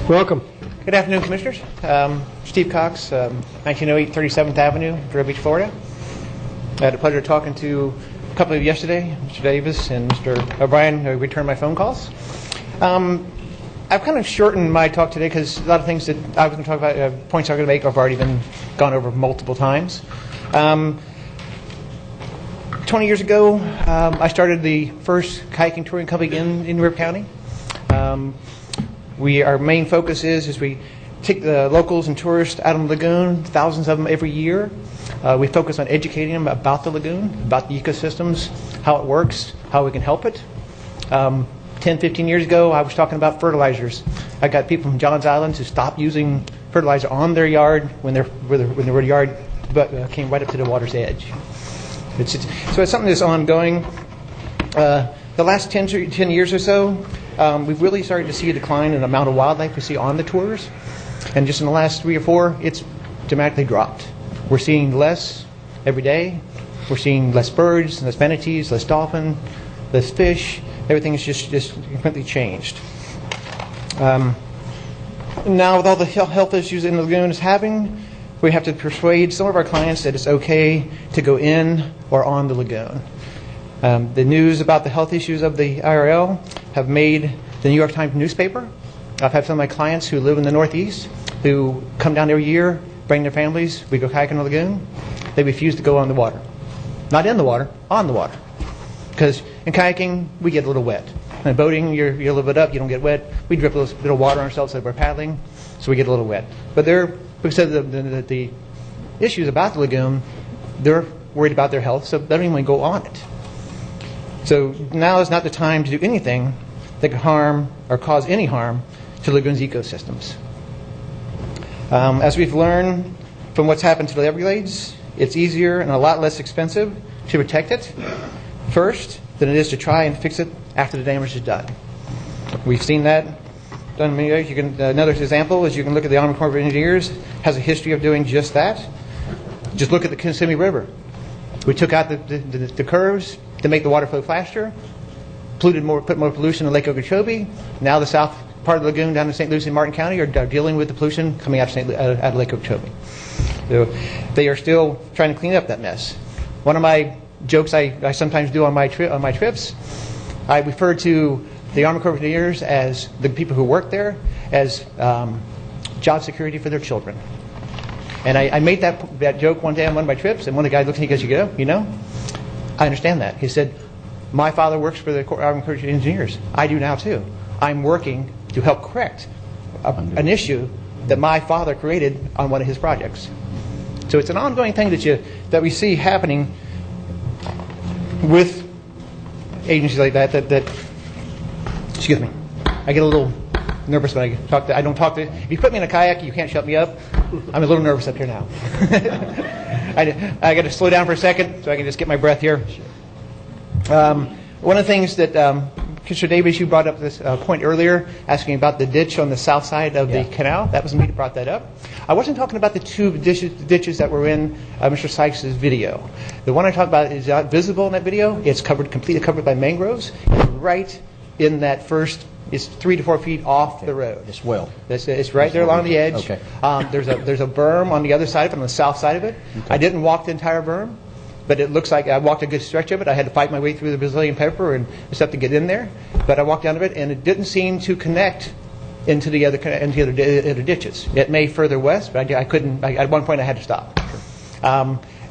Welcome. Good afternoon, Commissioners. Steve Cox, 1908 37th Avenue, Vero Beach, Florida. I had the pleasure of talking to a couple of you yesterday, Mr. Davis and Mr. O'Brien, who returned my phone calls. I've kind of shortened my talk today because a lot of things that I was going to talk about, points I was going to make, have already been gone over multiple times. 20 years ago, I started the first kayaking touring company in Rip County. Our main focus is we take the locals and tourists out on the lagoon, thousands of them every year. We focus on educating them about the lagoon, about the ecosystems, how it works, how we can help it. 10, 15 years ago, I was talking about fertilizers. I got people from Johns Island who stopped using fertilizer on their yard when their yard came right up to the water's edge. So it's something that's ongoing. The last 10 years or so, we've really started to see a decline in the amount of wildlife we see on the tours. And just in the last 3 or 4, it's dramatically dropped. We're seeing less every day. We're seeing less birds, less manatees, less dolphin, less fish. Everything is just completely changed. Now, with all the health issues in the lagoon is having, we have to persuade some of our clients that it's okay to go in or on the lagoon. The news about the health issues of the IRL have made the New York Times newspaper. I've had some of my clients who live in the Northeast who come down every year, bring their families. We go kayaking in the lagoon. They refuse to go on the water. Not in the water, on the water. Because in kayaking, we get a little wet. In boating, you're a little bit up, you don't get wet. We drip a little bit of water on ourselves as we're paddling, so we get a little wet. But because of the issues about the lagoon, they're worried about their health, so they don't even want to go on it. So now is not the time to do anything that could harm or cause any harm to the lagoon's ecosystems. As we've learned from what's happened to the Everglades, it's easier and a lot less expensive to protect it first than it is to try and fix it after the damage is done. We've seen that done many ways. Another example is you can look at the Army Corps of Engineers has a history of doing just that. Just look at the Kissimmee River. We took out the curves to make the water flow faster, put more pollution in Lake Okeechobee. Now the south part of the lagoon down in St. Lucie and Martin County are dealing with the pollution coming out of Lake Okeechobee. So they are still trying to clean up that mess. One of my jokes I sometimes do on my trips, I refer to the Army Corps of Engineers as the people who work there as job security for their children. And I made that joke one day on one of my trips, and one of the guys looked at me and goes, you know, I understand that. He said, my father works for the Army Corps of Engineers. I do now too. I'm working to help correct an issue that my father created on one of his projects. So it's an ongoing thing that we see happening with agencies like that. Excuse me. I get a little nervous when I don't talk to. If you put me in a kayak, you can't shut me up. I'm a little nervous up here now. I got to slow down for a second so I can just get my breath here. One of the things that Mr. Davis, you brought up this point earlier, asking about the ditch on the south side of the canal. That was me that brought that up. I wasn't talking about the two ditches that were in Mr. Sykes' video. The one I talked about is not visible in that video. It's completely covered by mangroves. It's right in that first. It's 3 to 4 feet off the road. It's well. It's right there along the edge. Okay. There's a berm on the other side of it, on the south side of it. Okay. I didn't walk the entire berm, but it looks like I walked a good stretch of it. I had to fight my way through the Brazilian pepper and stuff to get in there, but I walked down of it, and it didn't seem to connect into the other ditches. It may further west, but I couldn't. At one point, I had to stop.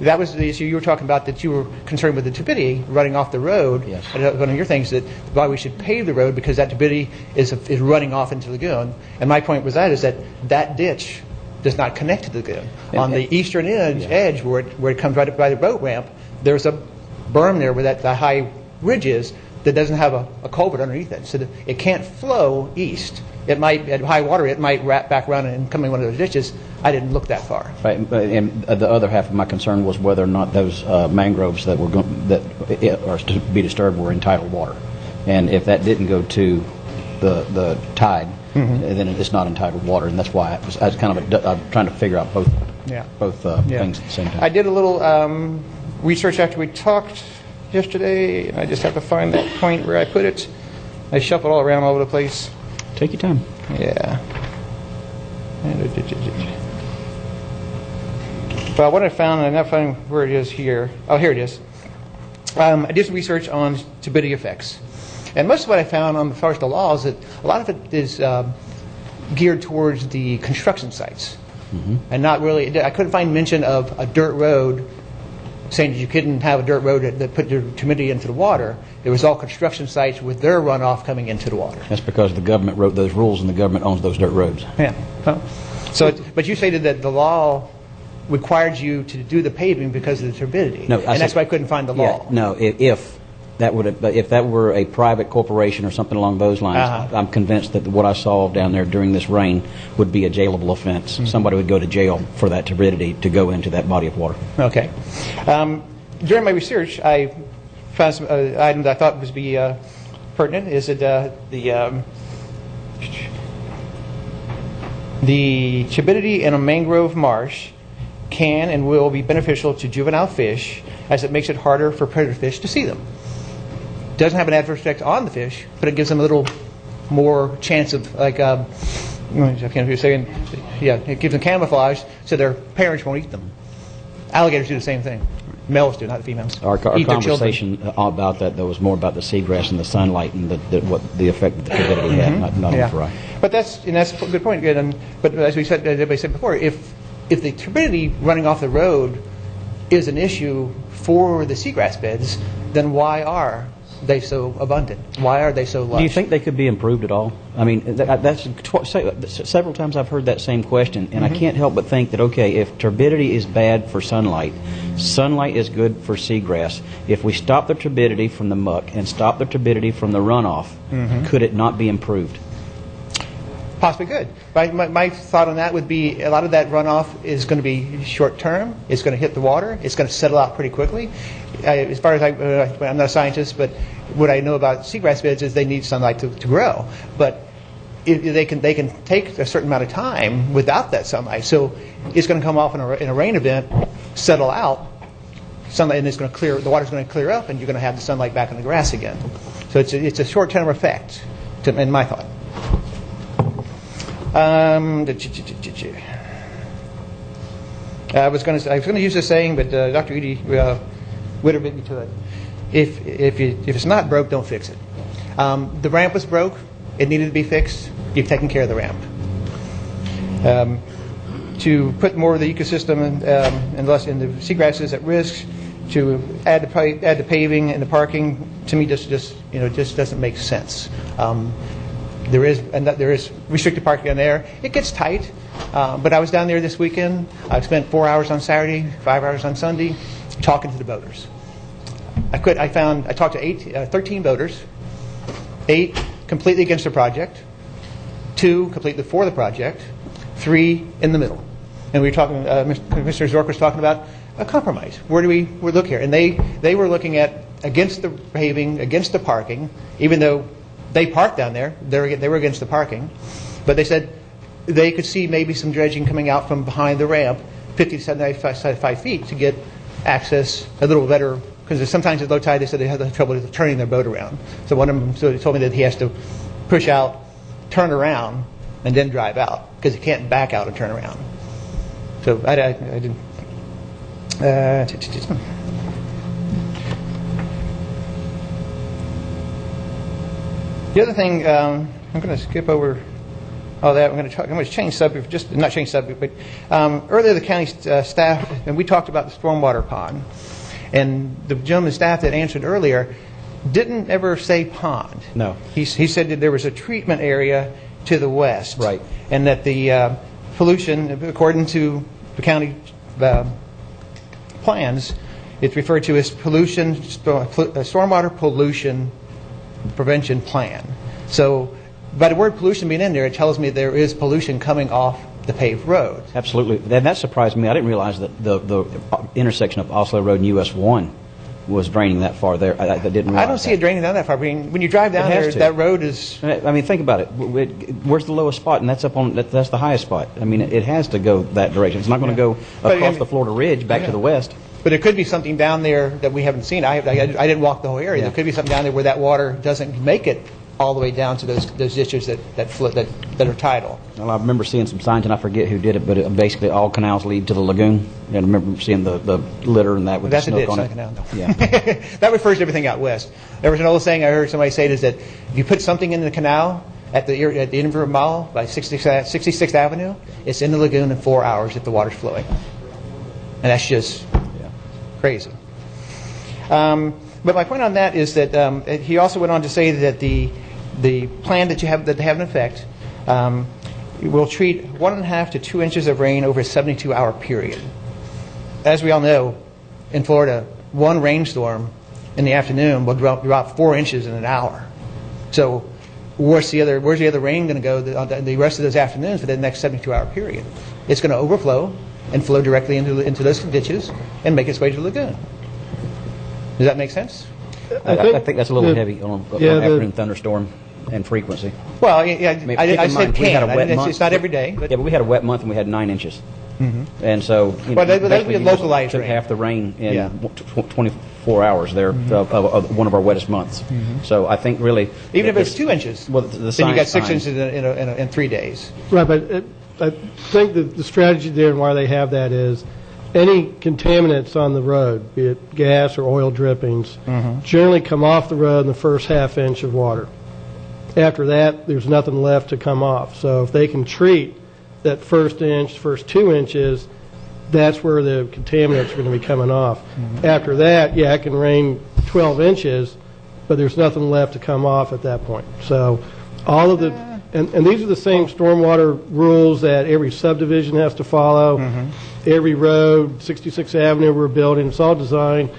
That was the issue you were talking about, that you were concerned with the turbidity running off the road. Yes. One of your things that why we should pave the road, because that turbidity is running off into the lagoon. And my point was that ditch does not connect to the lagoon. On the eastern edge where it comes right up by the boat ramp, there's a berm there where the high ridge is that doesn't have a culvert underneath it. So it can't flow east. It might, at high water, it might wrap back around and come in one of those ditches. I didn't look that far. Right, and the other half of my concern was whether or not those mangroves that are to be disturbed were in tidal water, and if that didn't go to the tide, then it's not in tidal water, and that's why I was kind of trying to figure out both things at the same time. I did a little research after we talked yesterday, and I just have to find that point where I put it. I shuffled all around all over the place. Take your time. Yeah. Well, what I found, I'm not finding where it is here. Oh, here it is. I did some research on turbidity effects. And most of what I found on as far as the law is that a lot of it is geared towards the construction sites. And not really, I couldn't find mention of a dirt road saying that you couldn't have a dirt road that put your turbidity into the water. It was all construction sites with their runoff coming into the water. That's because the government wrote those rules and the government owns those dirt roads. Yeah. Well, but you stated that the law required you to do the paving because of the turbidity. No, and that's why I couldn't find the law. Yeah, no, if that were a private corporation or something along those lines, I'm convinced that what I saw down there during this rain would be a jailable offense. Somebody would go to jail for that turbidity to go into that body of water. Okay. During my research, I found some items I thought would be pertinent. Is it the turbidity in a mangrove marsh can and will be beneficial to juvenile fish as it makes it harder for predator fish to see them. Doesn't have an adverse effect on the fish, but it gives them a little more chance of, like, I can't be saying, yeah, it gives them camouflage so their parents won't eat them. Alligators do the same thing. Males do, not the females. Our conversation about that, though, was more about the seagrass and the sunlight and what the effect that the turbidity had, not on the variety. But that's a good point. But as we said, everybody said before, if the turbidity running off the road is an issue for the seagrass beds, then why are they so abundant? Why are they so lush? Do you think they could be improved at all? I mean, that's several times I've heard that same question, and I can't help but think that, okay, if turbidity is bad for sunlight is good for seagrass. If we stop the turbidity from the muck and stop the turbidity from the runoff, could it not be improved? Possibly good. My thought on that would be a lot of that runoff is going to be short term. It's going to hit the water. It's going to settle out pretty quickly. As far as I'm not a scientist, but what I know about seagrass beds is they need sunlight to grow. But they can take a certain amount of time without that sunlight. So it's going to come off in a rain event, settle out, sunlight, and it's going to clear. The water's going to clear up, and you're going to have the sunlight back in the grass again. So it's a short term effect, in my thought. I was going to use this saying, but Dr. Edie Witter beat me to it. If it's not broke, don't fix it. The ramp was broke; it needed to be fixed. You've taken care of the ramp. To put more of the ecosystem and less in the seagrasses at risk, to add the paving and the parking, to me just doesn't make sense. There is restricted parking down there. It gets tight, but I was down there this weekend. I spent 4 hours on Saturday, 5 hours on Sunday, talking to the boaters. I talked to 13 boaters, 8 completely against the project, 2 completely for the project, 3 in the middle. And we were talking. Mr. Zork was talking about a compromise. Where do we look here? And they were looking at against the paving, against the parking, even though they parked down there. They were against the parking. But they said they could see maybe some dredging coming out from behind the ramp, 50 to 75 feet, to get access a little better. Because sometimes at low tide, they said they had trouble turning their boat around. So one of them told me that he has to push out, turn around, and then drive out, because he can't back out and turn around. So I didn't. The other thing, I'm going to skip over all that. I'm going to change subject, not change subject, but earlier the county staff, and we talked about the stormwater pond, and the gentleman staff that answered earlier didn't ever say pond. No. He said that there was a treatment area to the west. Right. And that the pollution, according to the county plans, it's referred to as stormwater pollution prevention plan. So by the word pollution being in there, it tells me there is pollution coming off the paved road. Absolutely. And that surprised me. I didn't realize that the intersection of Oslo Road and US 1 was draining that far there. I didn't realize I don't see it draining down that far. I mean, when you drive down there, that road is... I mean, think about it. Where's the lowest spot? And that's that's the highest spot. I mean, it has to go that direction. It's not going to go across the Florida Ridge back to the west. But there could be something down there that we haven't seen. I didn't walk the whole area. There could be something down there where that water doesn't make it all the way down to those ditches that are tidal. Well, I remember seeing some signs, and I forget who did it, but basically all canals lead to the lagoon. And I remember seeing the litter and that with That's the a ditch, snook not on a it. canal. No. Yeah. That refers to everything out west. There was an old saying I heard somebody say is that if you put something in the canal at the Edinburgh Mall by 66th Avenue, it's in the lagoon in 4 hours if the water's flowing. And that's just crazy. But my point on that is that he also went on to say that the plan that they have in effect will treat 1.5 to 2 inches of rain over a 72-hour period. As we all know, in Florida, one rainstorm in the afternoon will drop 4 inches in an hour. So where's the other rain going to go the rest of those afternoons for the next 72-hour period? It's going to overflow and flow directly into those ditches and make its way to the lagoon. Does that make sense? I think that's a little heavy on afternoon thunderstorm and frequency. Well, I said can. It's not every day. But yeah, but we had a wet month and we had 9 inches. Mm-hmm. And so, that would be a localized rain. Half the rain in 24 hours there of one of our wettest months. Mm-hmm. So I think really, even if it's 2 inches, then you got 6 inches in 3 days. Right, but I think the strategy there and why they have that is any contaminants on the road, be it gas or oil drippings, generally come off the road in the first half inch of water. After that, there's nothing left to come off. So if they can treat that first 2 inches, that's where the contaminants are going to be coming off. After that, it can rain 12 inches, but there's nothing left to come off at that point. So all of the, and these are the same stormwater rules that every subdivision has to follow. Every road, 66th Avenue we're building, it's all designed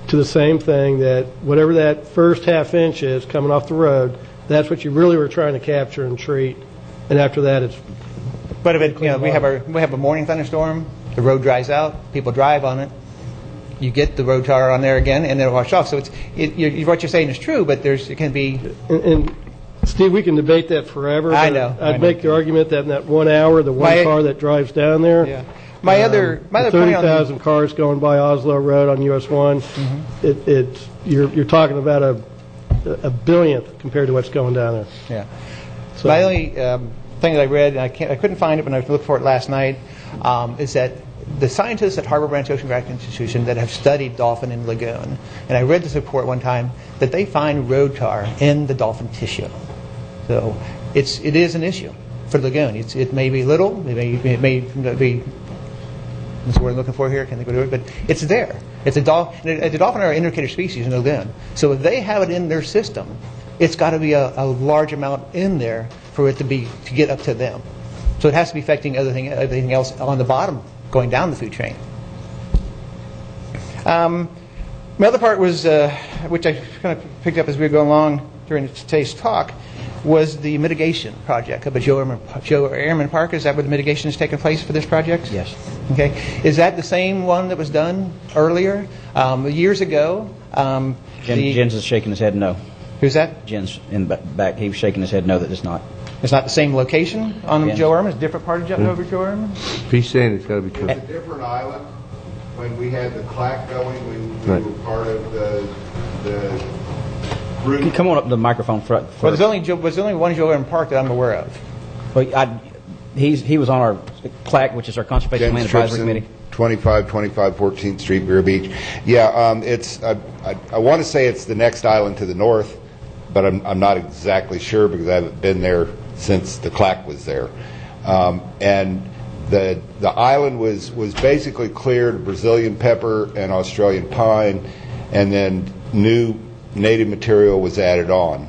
to the same thing, that whatever that first half inch is coming off the road, that's what you really were trying to capture and treat. And after that, it's... But if we have a morning thunderstorm, the road dries out, people drive on it, you get the road tar on there again, and then it washes off. So what you're saying is true, but it can be... And Steve, we can debate that forever. I know. I'd make the argument that in that 1 hour, the car that drives down there... Yeah. My other point on 30,000 cars going by Oslo Road on US 1, you're talking about a billionth compared to what's going down there. Yeah. So my only thing that I read, and I couldn't find it, but I looked for it last night, is that the scientists at Harbor Branch Oceanographic Institution that have studied dolphin in the lagoon, and I read this report one time, that they find road tar in the dolphin tissue. So it is an issue for the lagoon. It may be little, it may be. That's what we're looking for here. Can't think of it, but it's there. It's a dolphin. The dolphin are an indicator species in the lagoon. So if they have it in their system, it's got to be a large amount in there for it to get up to them. So it has to be affecting everything else on the bottom, going down the food chain. My other part was, which I kind of picked up as we were going along during today's talk, was the mitigation project up at Joe Airman Park. Is that where the mitigation is taking place for this project? Yes. Okay. Is that the same one that was done earlier, years ago? Jens is shaking his head no. Who's that? Jens in the back. He was shaking his head no, that it's not. It's not the same location on Yes. Joe Airman? It's a different part of over Joe Airman? He's saying it's got to be true. It's a different island. When we had the clack going, we were part of the Can you come on up to the microphone front? Well, there's only one Joe Airman Park that I'm aware of. Well, he was on our CLAC, which is our Conservation Land Advisory Committee. 2525 14th Street, Bear Beach. Yeah, it's. I want to say it's the next island to the north, but I'm not exactly sure because I haven't been there since the CLAC was there. And the island was basically cleared Brazilian pepper and Australian pine, and then new native material was added on.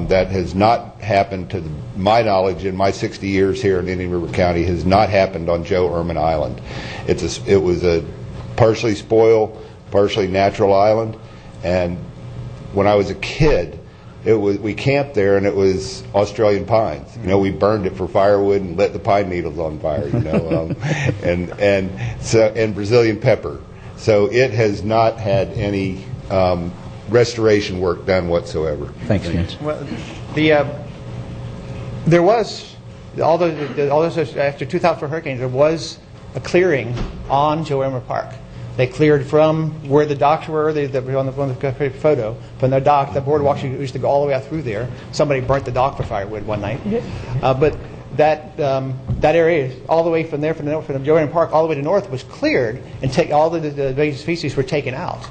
That has not happened, to my knowledge, in my 60 years here in Indian River County, has not happened on Joe Ehrman Island. It was a partially spoiled, partially natural island, and when I was a kid, we camped there, and it was Australian pines. You know, we burned it for firewood and lit the pine needles on fire. You know, and Brazilian pepper. So it has not had any restoration work done whatsoever. Thanks, Jens. Well, there was all those after 2004 hurricanes. There was a clearing on Joe Ehrman Park They cleared from where the docks were, on the photo, from the dock. The boardwalk used to go all the way out through there. Somebody burnt the dock for firewood one night. But that area, all the way from there, from the Joe Aaron Park, all the way to north, was cleared, and all the invasive species were taken out.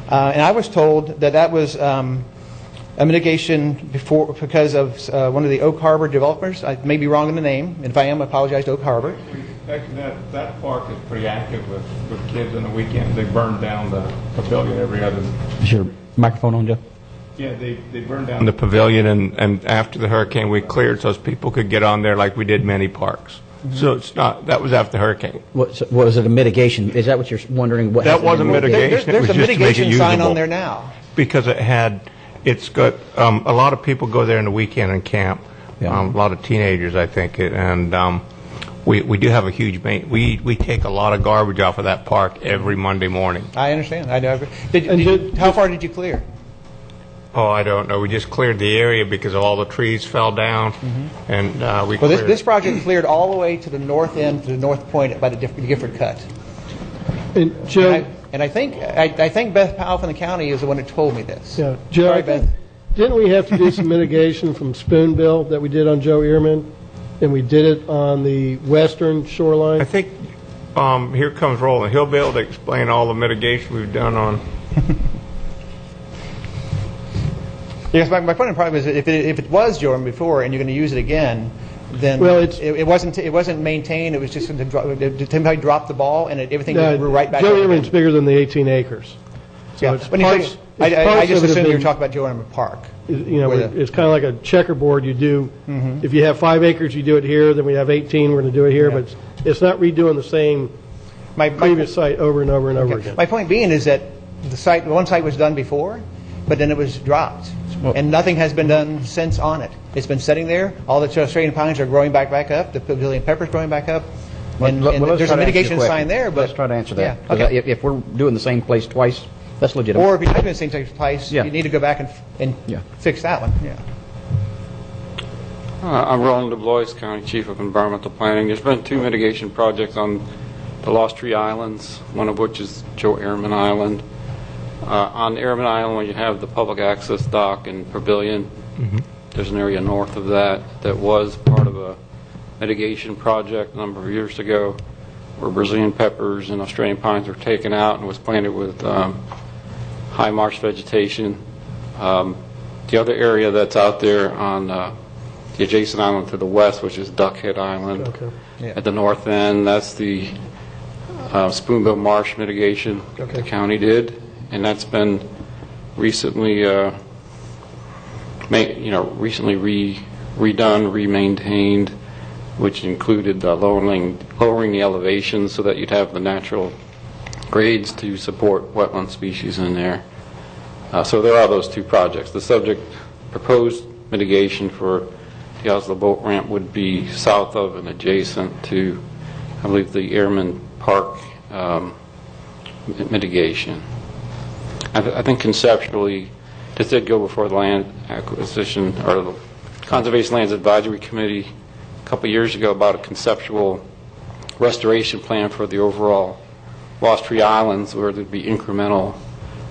And I was told that was a mitigation because of one of the Oak Harbor developers. I may be wrong in the name, and if I am, I apologize to Oak Harbor. Actually, that park is pretty active with kids on the weekends. They burn down the pavilion every other. Is your microphone on, Joe? Yeah, they burned down the pavilion, and after the hurricane, we cleared so people could get on there like we did many parks. Mm-hmm. So it's not, that was after the hurricane. Was it a mitigation? Is that what you're wondering? That wasn't mitigation. There's a mitigation sign on usable. there now. Because it's got, a lot of people go there in the weekend and camp. Yeah. A lot of teenagers, I think, and we do have a huge we take a lot of garbage off of that park every Monday morning. I understand. I know. How far did you clear? Oh, I don't know. We just cleared the area because all the trees fell down, and we. Well, this project cleared all the way to the north end, to the north point by the Gifford Cut. And Joe, I think Beth Powell from the county is the one who told me this. Yeah, Joe. Sorry, Beth. Didn't we have to do some mitigation from Spoonbill that we did on Joe Ehrman, and we did it on the western shoreline? I think here comes Roland. He'll be able to explain all the mitigation we've done on. Yes, my point problem is if it was Jordan before and you're going to use it again, then it wasn't maintained. It was just to drop the ball and everything grew right back. Joe Ehrman's bigger than the 18 acres. So yeah. I just assumed you were talking about Joe Ehrman Park. It's kind of like a checkerboard. You do if you have 5 acres, you do it here. Then we have 18. We're going to do it here, but it's not redoing the same previous site over and over and over again. My point being is that one site was done before, but then it was dropped. And nothing has been done since on it. It's been sitting there. All the Australian pines are growing back up. The pavilion pepper's growing back up. And there's a mitigation sign there. But let's try to answer that. Yeah, okay. If we're doing the same place twice, that's legitimate. Or if you're not doing the same place twice, you need to go back and fix that one. Yeah. I'm Roland DeBlois, County Chief of Environmental Planning. There's been 2 mitigation projects on the Lost Tree Islands, one of which is Joe Ehrman Island. On Ehrman Island, when you have the public access dock and pavilion, there's an area north of that was part of a mitigation project a number of years ago where Brazilian peppers and Australian pines were taken out and was planted with high marsh vegetation. The other area that's out there on the adjacent island to the west, which is Duckhead Island, at the north end, that's the Spoonbill Marsh mitigation the county did. And that's been recently, recently redone, remaintained, which included lowering the elevation so that you'd have the natural grades to support wetland species in there. So there are those 2 projects. The proposed mitigation for the Oslo boat ramp would be south of and adjacent to, I believe, the Ehrman Park mitigation. I think conceptually, this did go before the Land Acquisition or the Conservation Lands Advisory Committee a couple years ago about a conceptual restoration plan for the overall Lost Tree Islands, where there'd be incremental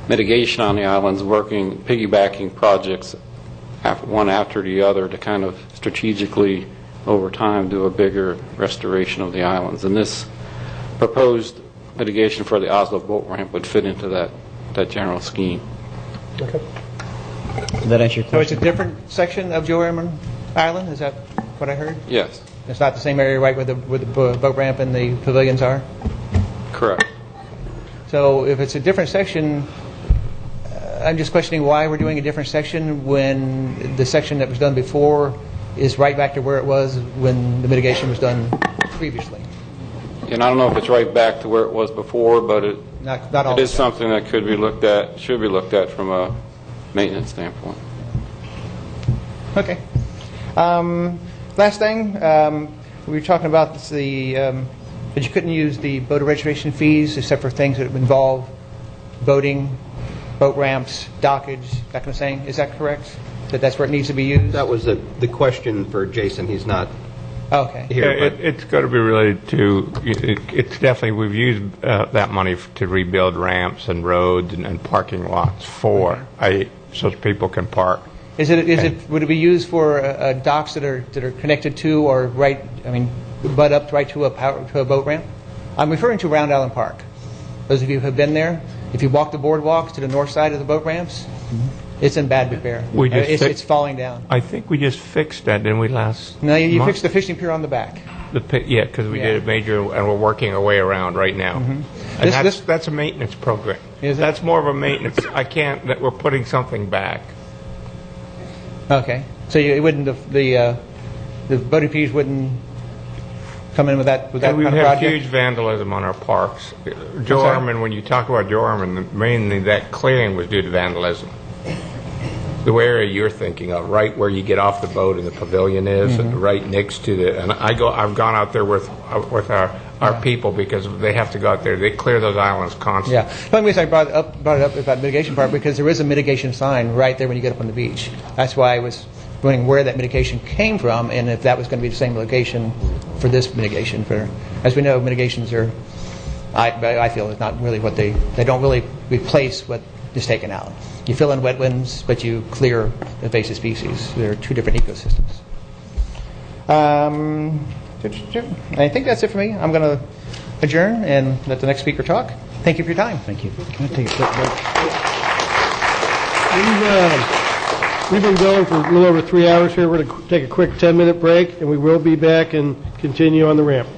mitigation on the islands, piggybacking projects one after the other to kind of strategically over time do a bigger restoration of the islands. And this proposed mitigation for the Oslo boat ramp would fit into that general scheme. Okay. Did that answer your question? So it's a different section of Joe Ehrman Island? Is that what I heard? Yes. It's not the same area right where the boat ramp and the pavilions are? Correct. So if it's a different section, I'm just questioning why we're doing a different section when the section that was done before is right back to where it was when the mitigation was done previously. And I don't know if it's right back to where it was before, but it is something that should be looked at from a maintenance standpoint. Okay. Last thing, we were talking about that you couldn't use the boat registration fees except for things that involve boating, boat ramps, dockage, that kind of thing. Is that correct? That's where it needs to be used? That was the question for Jason. He's not Okay. Yeah, here. But it's going to be related to, it's definitely, we've used that money to rebuild ramps and roads and parking lots so people can park. Would it be used for docks that are connected to or butt up right to a boat ramp? I'm referring to Round Island Park. Those of you who have been there, if you walk the boardwalks to the north side of the boat ramps, it's in bad repair. It's falling down. I think we just fixed that, didn't we, last No, you month? fixed the fishing pier on the back. Yeah, because we did a major, and we're working our way around right now. And that's a maintenance program. Is it? That's more of a maintenance. We're putting something back. Okay. So it wouldn't the boating piers wouldn't come in with that And kind we've of had project? huge vandalism on our parks. Joe sorry? Arman, when you talk about Joe Arman, mainly that clearing was due to vandalism. The area you're thinking of, right where you get off the boat and the pavilion is, right next to the. And I've gone out there with our people because they have to go out there. They clear those islands constantly. Yeah. The only reason I brought it up about mitigation part because there is a mitigation sign right there when you get up on the beach. That's why I was wondering where that mitigation came from and if that was going to be the same location for this mitigation. As we know, mitigations are, I feel, is not really what they don't really replace what is taken out. You fill in wetlands, but you clear invasive species. They're two different ecosystems. I think that's it for me. I'm going to adjourn and let the next speaker talk. Thank you for your time. thank you. Can I take a quick break? We've been going for a little over 3 hours here. We're going to take a quick 10-minute break, and we will be back and continue on the ramp.